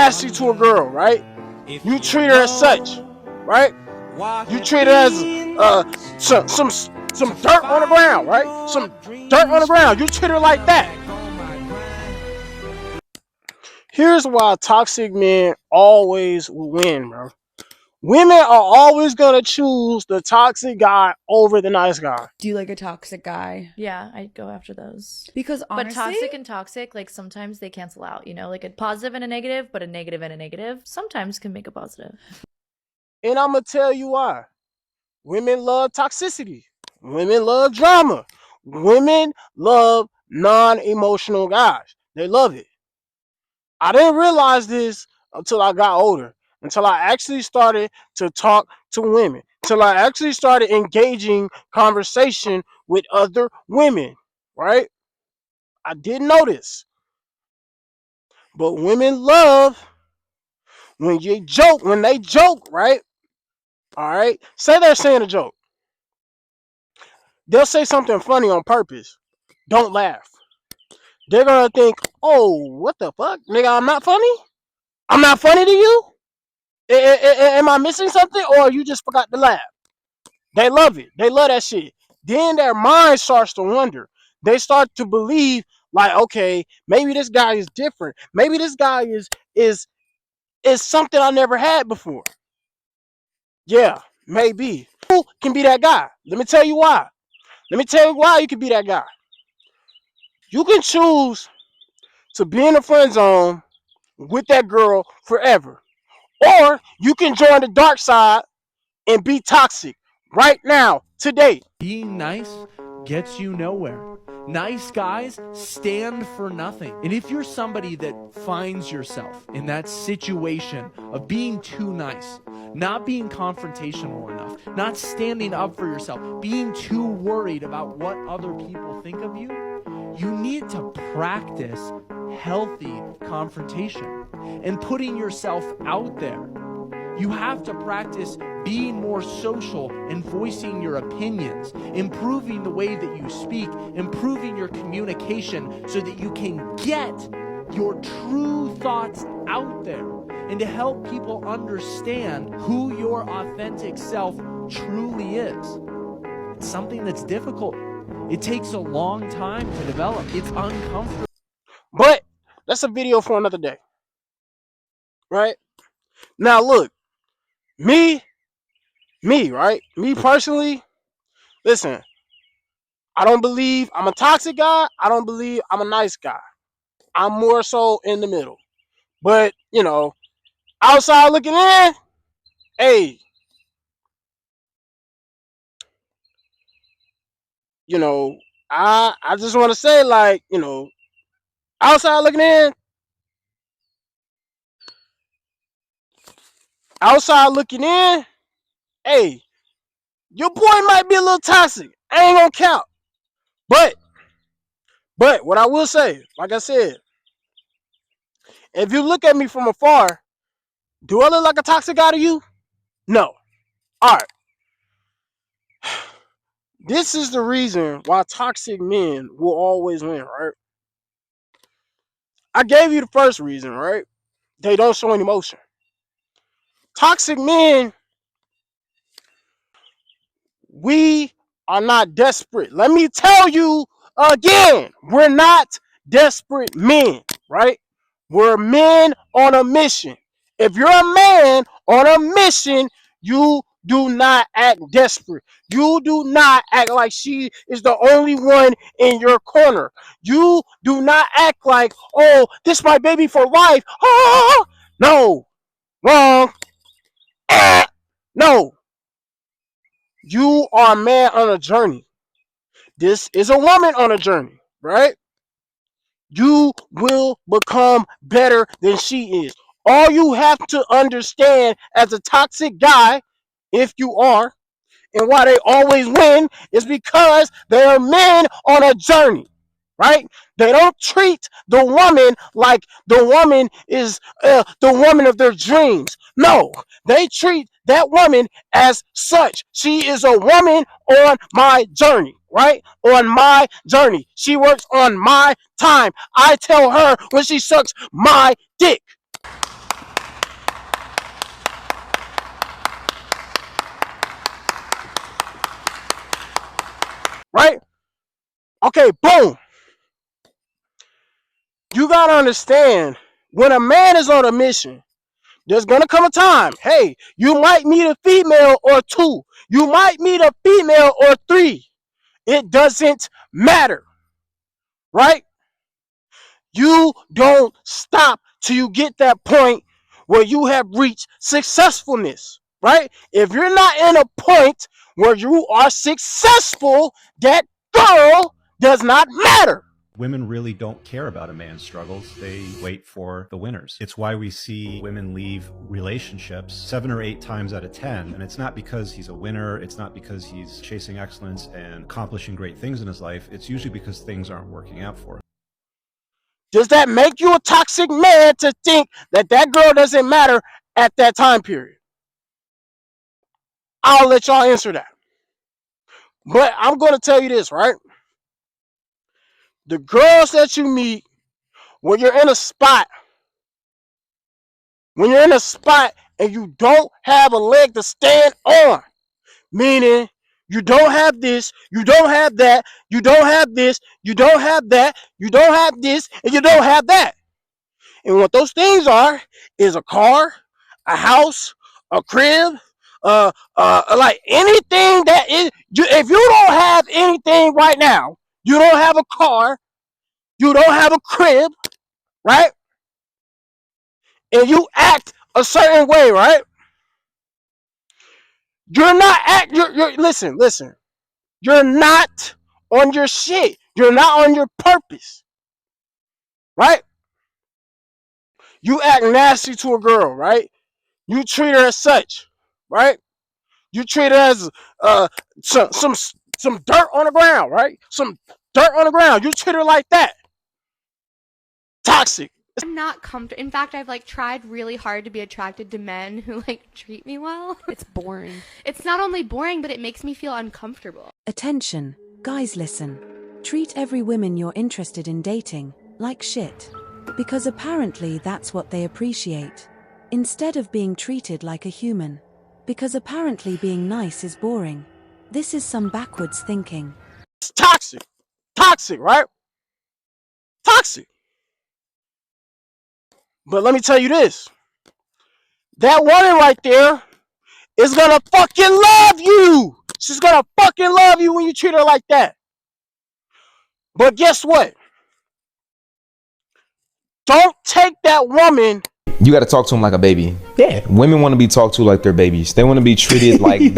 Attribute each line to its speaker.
Speaker 1: nasty to a girl, right? You treat her as such, right? You treat her as some dirt on the ground, right? Some dirt on the ground. You treat her like that. Here's why toxic men always win, bro. Women are always gonna choose the toxic guy over the nice guy.
Speaker 2: Do you like a toxic guy?
Speaker 3: Yeah, I'd go after those.
Speaker 2: Because honestly,
Speaker 3: but toxic and toxic, like sometimes they cancel out, you know, like a positive and a negative, but a negative and a negative sometimes can make a positive.
Speaker 1: And I'm gonna tell you why. Women love toxicity. Women love drama. Women love non-emotional guys. They love it. I didn't realize this until I got older, until I actually started to talk to women, until I actually started engaging conversation with other women, right? I didn't know this. But women love when they joke, right? All right? Say they're saying a joke. They'll say something funny on purpose. Don't laugh. They're going to think, oh, what the fuck? Nigga, I'm not funny? I'm not funny to you? Am I missing something, or you just forgot to laugh? They love it. They love that shit. Then their mind starts to wonder. They start to believe, like, okay, maybe this guy is different. Maybe this guy is something I never had before. Yeah, maybe. Who can be that guy? Let me tell you why. Let me tell you why you can be that guy. You can choose to be in the friend zone with that girl forever. Or you can join the dark side and be toxic right now, today.
Speaker 4: Being nice gets you nowhere. Nice guys stand for nothing. And if you're somebody that finds yourself in that situation of being too nice, not being confrontational enough, not standing up for yourself, being too worried about what other people think of you, you need to practice healthy confrontation and putting yourself out there. You have to practice being more social and voicing your opinions, improving the way that you speak, improving your communication so that you can get your true thoughts out there and to help people understand who your authentic self truly is. It's something that's difficult. It takes a long time to develop. It's uncomfortable.
Speaker 1: But that's a video for another day. Right? Now look, me, right? Me personally, listen, I don't believe I'm a toxic guy. I don't believe I'm a nice guy. I'm more so in the middle. But, you know, outside looking in, hey, you know, I just want to say, like, you know, outside looking in, hey, your boy might be a little toxic. I ain't gonna count. But what I will say, like I said, if you look at me from afar, do I look like a toxic guy to you? No. All right. This is the reason why toxic men will always win, right? I gave you the first reason, right? They don't show any emotion. Toxic men, we are not desperate. Let me tell you again, we're not desperate men, right? We're men on a mission. If you're a man on a mission, you do not act desperate. You do not act like she is the only one in your corner. You do not act like, oh, this my baby for life. Ah! No, wrong. Ah! No, you are a man on a journey. This is a woman on a journey, right? You will become better than she is. All you have to understand as a toxic guy, if you are, and why they always win, is because they are men on a journey, right? They don't treat the woman like the woman is the woman of their dreams. No, they treat that woman as such. She is a woman on my journey, right? On my journey. She works on my time. I tell her when she sucks my dick. Okay, boom. You gotta understand, when a man is on a mission, there's gonna come a time, hey, you might meet a female or two. You might meet a female or three. It doesn't matter, right? You don't stop till you get that point where you have reached successfulness, right? If you're not in a point where you are successful, that girl does not matter.
Speaker 2: Women really don't care about a man's struggles. They wait for the winners. It's why we see women leave relationships 7 or 8 times out of 10. And it's not because he's a winner. It's not because he's chasing excellence and accomplishing great things in his life. It's usually because things aren't working out for him.
Speaker 1: Does that make you a toxic man to think that that girl doesn't matter at that time period? I'll let y'all answer that. But I'm going to tell you this, right? The girls that you meet when you're in a spot, and you don't have a leg to stand on, meaning you don't have this, you don't have that, you don't have this, you don't have that, you don't have this, and you don't have that. And what those things are is a car, a house, a crib, like anything that is. If you don't have anything right now, you don't have a car, you don't have a crib, right? And you act a certain way, right? You're not listen. You're not on your shit. You're not on your purpose, right? You act nasty to a girl, right? You treat her as such, right? You treat her as some dirt on the ground, right? Some dirt on the ground. You treat her like that. Toxic.
Speaker 5: I'm not comfortable. In fact, I've like tried really hard to be attracted to men who like treat me well.
Speaker 6: It's boring.
Speaker 5: It's not only boring, but it makes me feel uncomfortable.
Speaker 7: Attention, guys, listen. Treat every woman you're interested in dating like shit. Because apparently that's what they appreciate. Instead of being treated like a human. Because apparently being nice is boring. This is some backwards thinking.
Speaker 1: It's toxic. Toxic, right? Toxic. But let me tell you this. That woman right there is gonna fucking love you. She's gonna fucking love you when you treat her like that. But guess what? Don't take that woman.
Speaker 8: You got to talk to them like a baby.
Speaker 1: Yeah.
Speaker 8: Women want to be talked to like they're babies. They want to be treated like babies.